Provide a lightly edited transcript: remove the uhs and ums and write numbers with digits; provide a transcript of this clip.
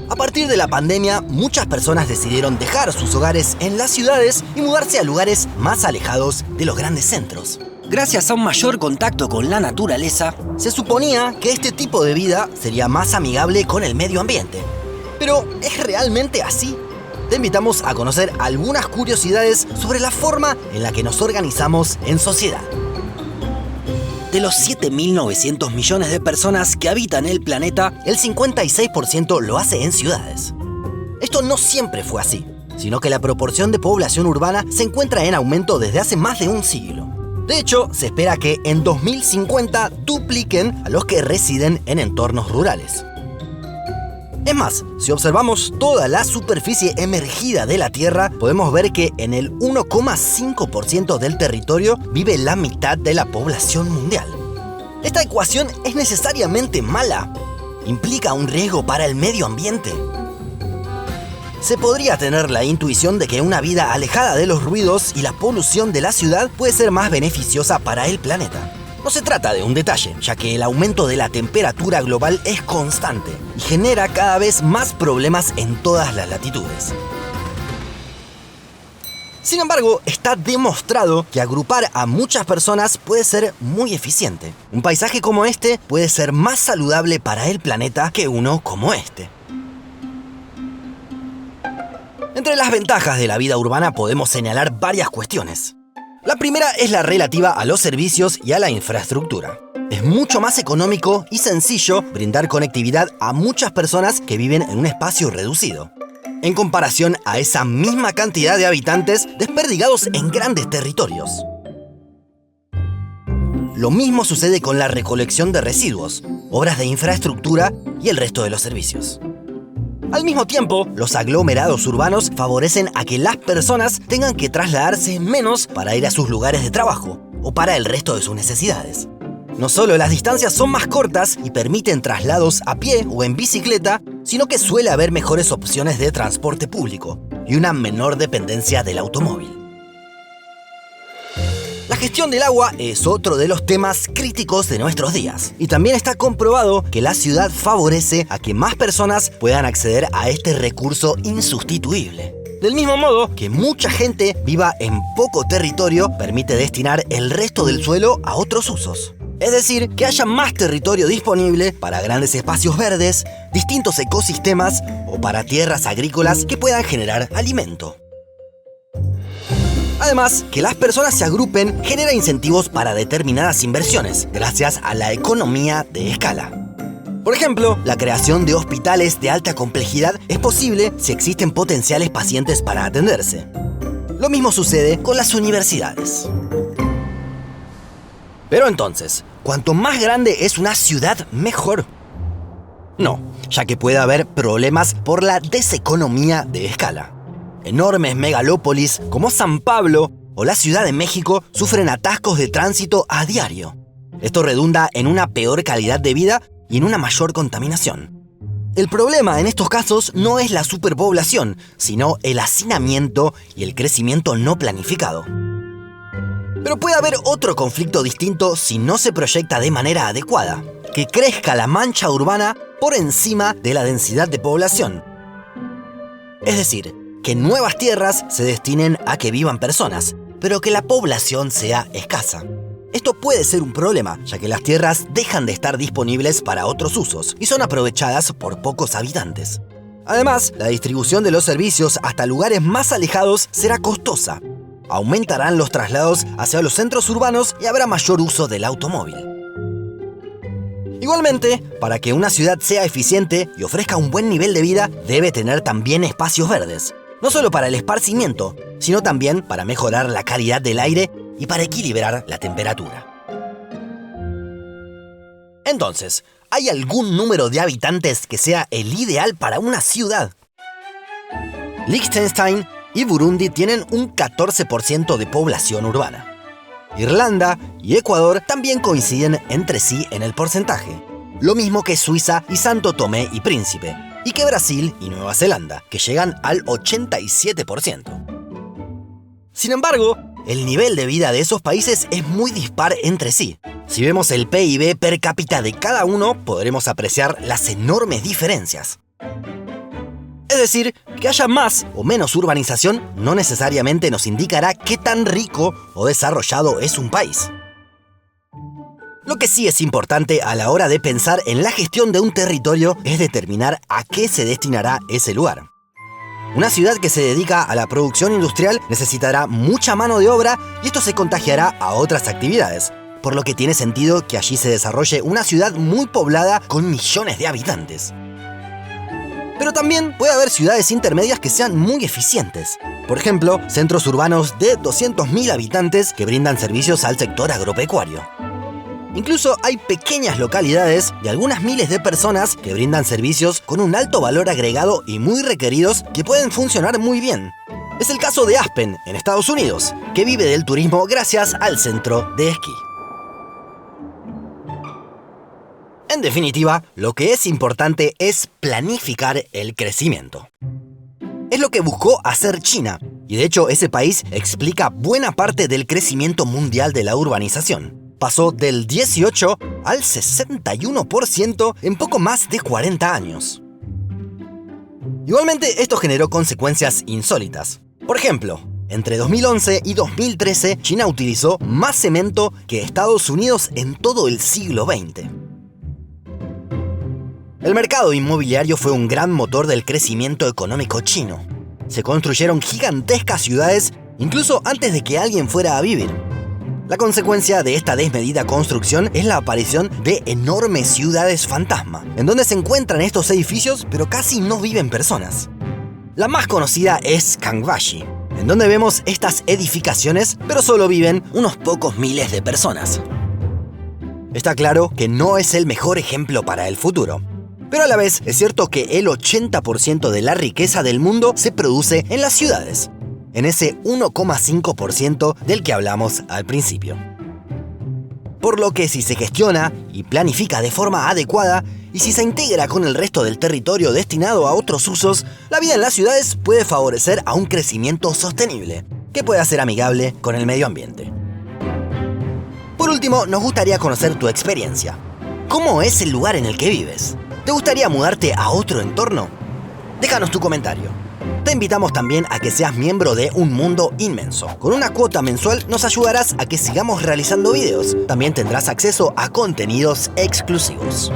A partir de la pandemia, muchas personas decidieron dejar sus hogares en las ciudades y mudarse a lugares más alejados de los grandes centros. Gracias a un mayor contacto con la naturaleza, se suponía que este tipo de vida sería más amigable con el medio ambiente. ¿Pero es realmente así? Te invitamos a conocer algunas curiosidades sobre la forma en la que nos organizamos en sociedad. De los 7.900 millones de personas que habitan el planeta, el 56% lo hace en ciudades. Esto no siempre fue así, sino que la proporción de población urbana se encuentra en aumento desde hace más de un siglo. De hecho, se espera que en 2050 dupliquen a los que residen en entornos rurales. Es más, si observamos toda la superficie emergida de la Tierra, podemos ver que en el 1,5% del territorio vive la mitad de la población mundial. ¿Esta ecuación es necesariamente mala? ¿Implica un riesgo para el medio ambiente? Se podría tener la intuición de que una vida alejada de los ruidos y la polución de la ciudad puede ser más beneficiosa para el planeta. No se trata de un detalle, ya que el aumento de la temperatura global es constante y genera cada vez más problemas en todas las latitudes. Sin embargo, está demostrado que agrupar a muchas personas puede ser muy eficiente. Un paisaje como este puede ser más saludable para el planeta que uno como este. Entre las ventajas de la vida urbana podemos señalar varias cuestiones. La primera es la relativa a los servicios y a la infraestructura. Es mucho más económico y sencillo brindar conectividad a muchas personas que viven en un espacio reducido, en comparación a esa misma cantidad de habitantes desperdigados en grandes territorios. Lo mismo sucede con la recolección de residuos, obras de infraestructura y el resto de los servicios. Al mismo tiempo, los aglomerados urbanos favorecen a que las personas tengan que trasladarse menos para ir a sus lugares de trabajo o para el resto de sus necesidades. No solo las distancias son más cortas y permiten traslados a pie o en bicicleta, sino que suele haber mejores opciones de transporte público y una menor dependencia del automóvil. La gestión del agua es otro de los temas críticos de nuestros días. Y también está comprobado que la ciudad favorece a que más personas puedan acceder a este recurso insustituible. Del mismo modo que mucha gente viva en poco territorio permite destinar el resto del suelo a otros usos. Es decir, que haya más territorio disponible para grandes espacios verdes, distintos ecosistemas o para tierras agrícolas que puedan generar alimento. Además, que las personas se agrupen genera incentivos para determinadas inversiones, gracias a la economía de escala. Por ejemplo, la creación de hospitales de alta complejidad es posible si existen potenciales pacientes para atenderse. Lo mismo sucede con las universidades. Pero entonces, ¿cuanto más grande es una ciudad, mejor? No, ya que puede haber problemas por la deseconomía de escala. Enormes megalópolis como San Pablo o la Ciudad de México sufren atascos de tránsito a diario. Esto redunda en una peor calidad de vida y en una mayor contaminación. El problema en estos casos no es la superpoblación, sino el hacinamiento y el crecimiento no planificado. Pero puede haber otro conflicto distinto si no se proyecta de manera adecuada, que crezca la mancha urbana por encima de la densidad de población. Es decir, que nuevas tierras se destinen a que vivan personas, pero que la población sea escasa. Esto puede ser un problema, ya que las tierras dejan de estar disponibles para otros usos y son aprovechadas por pocos habitantes. Además, la distribución de los servicios hasta lugares más alejados será costosa. Aumentarán los traslados hacia los centros urbanos y habrá mayor uso del automóvil. Igualmente, para que una ciudad sea eficiente y ofrezca un buen nivel de vida, debe tener también espacios verdes. No solo para el esparcimiento, sino también para mejorar la calidad del aire y para equilibrar la temperatura. Entonces, ¿hay algún número de habitantes que sea el ideal para una ciudad? Liechtenstein y Burundi tienen un 14% de población urbana. Irlanda y Ecuador también coinciden entre sí en el porcentaje, lo mismo que Suiza y Santo Tomé y Príncipe, y que Brasil y Nueva Zelanda, que llegan al 87%. Sin embargo, el nivel de vida de esos países es muy dispar entre sí. Si vemos el PIB per cápita de cada uno, podremos apreciar las enormes diferencias. Es decir, que haya más o menos urbanización no necesariamente nos indicará qué tan rico o desarrollado es un país. Lo que sí es importante a la hora de pensar en la gestión de un territorio es determinar a qué se destinará ese lugar. Una ciudad que se dedica a la producción industrial necesitará mucha mano de obra y esto se contagiará a otras actividades, por lo que tiene sentido que allí se desarrolle una ciudad muy poblada con millones de habitantes. Pero también puede haber ciudades intermedias que sean muy eficientes. Por ejemplo, centros urbanos de 200.000 habitantes que brindan servicios al sector agropecuario. Incluso hay pequeñas localidades de algunas miles de personas que brindan servicios con un alto valor agregado y muy requeridos que pueden funcionar muy bien. Es el caso de Aspen, en Estados Unidos, que vive del turismo gracias al centro de esquí. En definitiva, lo que es importante es planificar el crecimiento. Es lo que buscó hacer China, y de hecho ese país explica buena parte del crecimiento mundial de la urbanización. Pasó del 18 al 61% en poco más de 40 años. Igualmente, esto generó consecuencias insólitas. Por ejemplo, entre 2011 y 2013, China utilizó más cemento que Estados Unidos en todo el siglo XX. El mercado inmobiliario fue un gran motor del crecimiento económico chino. Se construyeron gigantescas ciudades incluso antes de que alguien fuera a vivir. La consecuencia de esta desmedida construcción es la aparición de enormes ciudades fantasma, en donde se encuentran estos edificios pero casi no viven personas. La más conocida es Kangbashi, en donde vemos estas edificaciones pero solo viven unos pocos miles de personas. Está claro que no es el mejor ejemplo para el futuro, pero a la vez es cierto que el 80% de la riqueza del mundo se produce en las ciudades, en ese 1,5% del que hablamos al principio. Por lo que si se gestiona y planifica de forma adecuada y si se integra con el resto del territorio destinado a otros usos, la vida en las ciudades puede favorecer a un crecimiento sostenible, que pueda ser amigable con el medio ambiente. Por último, nos gustaría conocer tu experiencia. ¿Cómo es el lugar en el que vives? ¿Te gustaría mudarte a otro entorno? Déjanos tu comentario. Te invitamos también a que seas miembro de Un Mundo Inmenso. Con una cuota mensual nos ayudarás a que sigamos realizando videos. También tendrás acceso a contenidos exclusivos.